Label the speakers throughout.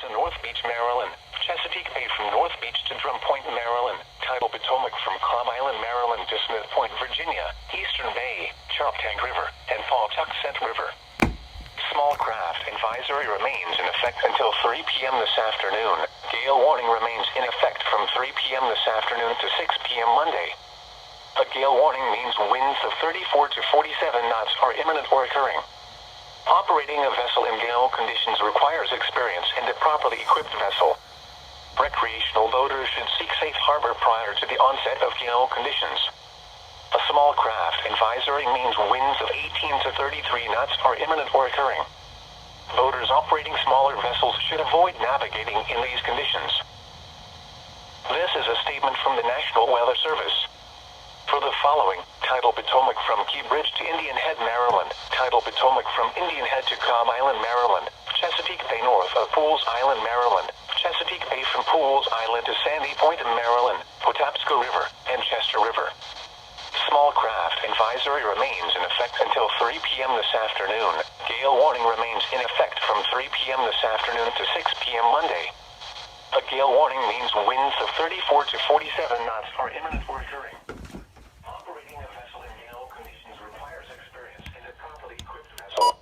Speaker 1: to North Beach, Maryland. Chesapeake Bay from North Beach to Drum Point, Maryland. Tidal Potomac from Cobb Island, Maryland to Smith Point, Virginia. Eastern Bay, Choptank River, and Pawtuxet River. Small craft advisory remains in effect until 3 p.m. this afternoon. Gale warning remains in effect from 3 p.m. this afternoon to 6 p.m. Monday. A gale warning means winds of 34 to 47 knots are imminent or occurring. Operating a vessel in gale conditions requires experience and a properly equipped vessel. Recreational boaters should seek safe harbor prior to the onset of gale conditions. A small craft advisory means winds of 18 to 33 knots are imminent or occurring. Boaters operating smaller vessels should avoid navigating in these conditions. This is a statement from the National Weather Service. For the following, Tidal Potomac from Key Bridge to Indian Head, Maryland. Tidal Potomac from Indian Head to Cobb Island, Maryland. Chesapeake Bay north of Pools Island, Maryland. Chesapeake Bay from Pools Island to Sandy Point, Maryland. Patapsco River and Chester River. Small craft advisory remains in effect until 3 p.m. this afternoon. Gale warning remains in effect from 3 p.m. this afternoon to 6 p.m. Monday. A gale warning means winds of 34 to 47 knots are imminent or occurring. Operating a vessel in gale conditions requires experience and a properly equipped vessel.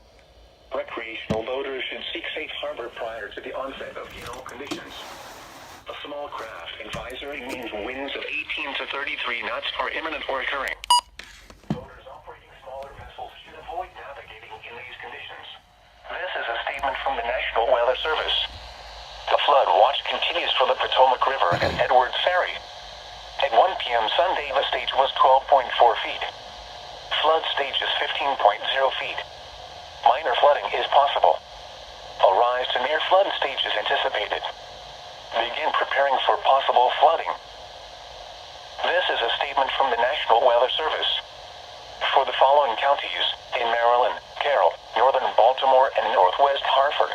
Speaker 1: Recreational boaters should seek safe harbor prior to the onset of gale conditions. A small craft advisory means winds of 18 to 33 knots are imminent or occurring. Boaters operating smaller vessels should avoid navigating in these conditions. This is a statement from the National Weather Service. The flood watch continues for the Potomac River and Edwards Ferry. At 1 p.m. Sunday, the stage was 12.4 feet. Flood stage is 15.0 feet. Minor flooding is possible. A rise to near flood stage is anticipated. Begin preparing for possible flooding. This is a statement from the National Weather Service. For the following counties, in Maryland, Carroll, northern Baltimore, and northwest Hartford.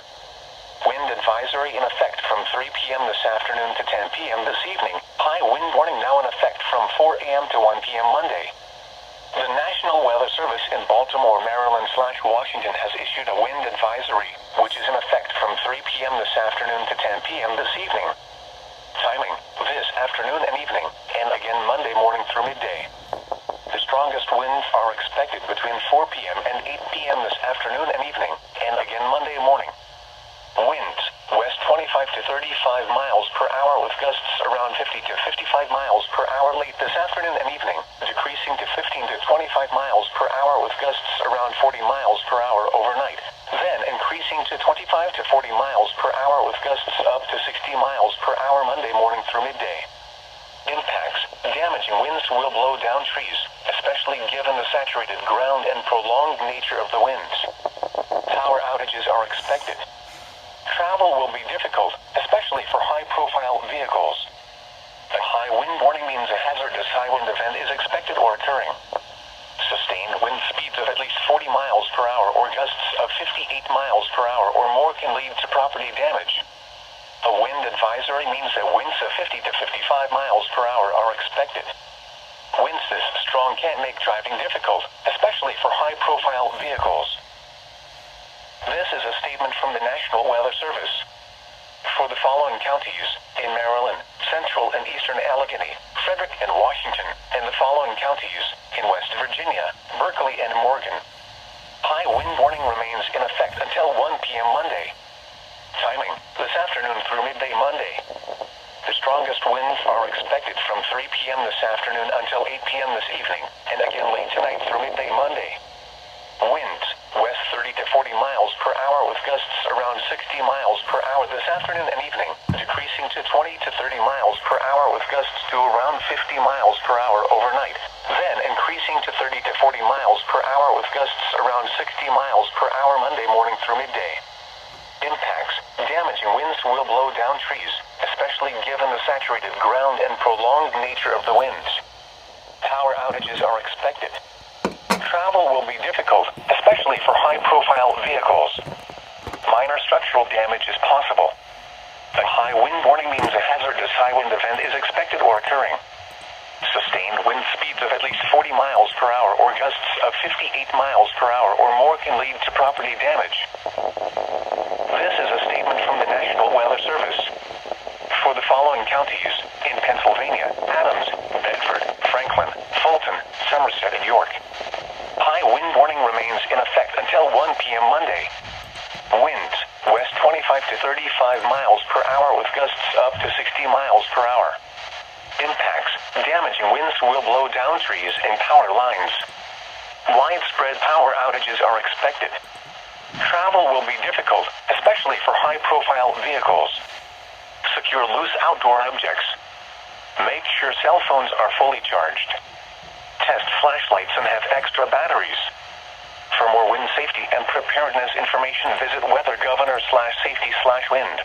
Speaker 1: Wind advisory in effect from 3 p.m. this afternoon to 10 p.m. this evening. High wind warning now in effect from 4 a.m. to 1 p.m. Monday. The National Weather Service in Baltimore, Maryland/Washington has issued a wind advisory, which is in effect from 3 p.m. this afternoon to 10 p.m. this evening. Timing, this afternoon and evening, and again Monday morning through midday. The strongest winds are expected between 4 p.m. and 8 p.m. this afternoon and evening, and again Monday morning. Winds, west 25 to 35 miles per hour with gusts around 50 to 55 miles per hour late this afternoon and evening, decreasing to 15 to 25 miles per hour with gusts around 40 miles per hour overnight, then increasing to 25 to 40 miles per hour with gusts up to 60 miles per hour Monday morning through midday. Impacts, damaging winds will blow down trees, especially given the saturated ground and prolonged nature of the winds. Power outages are expected. Travel will be difficult, especially for high-profile vehicles. A high wind warning means a hazardous high wind event is expected or occurring. Sustained wind speeds of at least 40 miles per hour or gusts of 58 miles per hour or more can lead to property damage. A wind advisory means that winds of 50 to 55 miles per hour are expected. Winds this strong can make driving difficult, especially for high-profile vehicles. This is a statement from the National Weather Service. For the following counties, in Maryland, Central and Eastern Allegheny, Frederick and Washington, and the following counties, in West Virginia, Berkeley and Morgan. High wind warning remains in effect until 1 p.m. Monday. Timing, this afternoon through midday Monday. The strongest winds are expected from 3 p.m. this afternoon until 8 p.m. this evening, and again late tonight through midday Monday. Winds, west 30 to 40 miles per hour with gusts around 60 miles per hour this afternoon and evening, decreasing to 20 to 30 miles per hour with gusts to around 50 miles per hour overnight, then increasing to 30 to 40 miles per hour with gusts around 60 miles per hour Monday morning through midday. Impacts, damaging winds will blow down trees, especially given the saturated ground and prolonged nature of the winds. Power outages are expected. Travel will be difficult, especially for high-profile vehicles. Minor structural damage is possible. A high wind warning means a hazardous high wind event is expected or occurring. Sustained wind speeds of at least 40 miles per hour or gusts of 58 miles per hour or more can lead to property damage. This is a statement from the National Weather counties in Pennsylvania, Adams, Bedford, Franklin, Fulton, Somerset, and York. High wind warning remains in effect until 1 p.m. Monday. Winds, west 25 to 35 miles per hour with gusts up to 60 miles per hour. Impacts, damaging winds will blow down trees and power lines. Widespread power outages are expected. Travel will be difficult, especially for high-profile vehicles. Secure loose outdoor objects. Make sure cell phones are fully charged. Test flashlights and have extra batteries. For more wind safety and preparedness information, visit weathergovernor/safety/wind.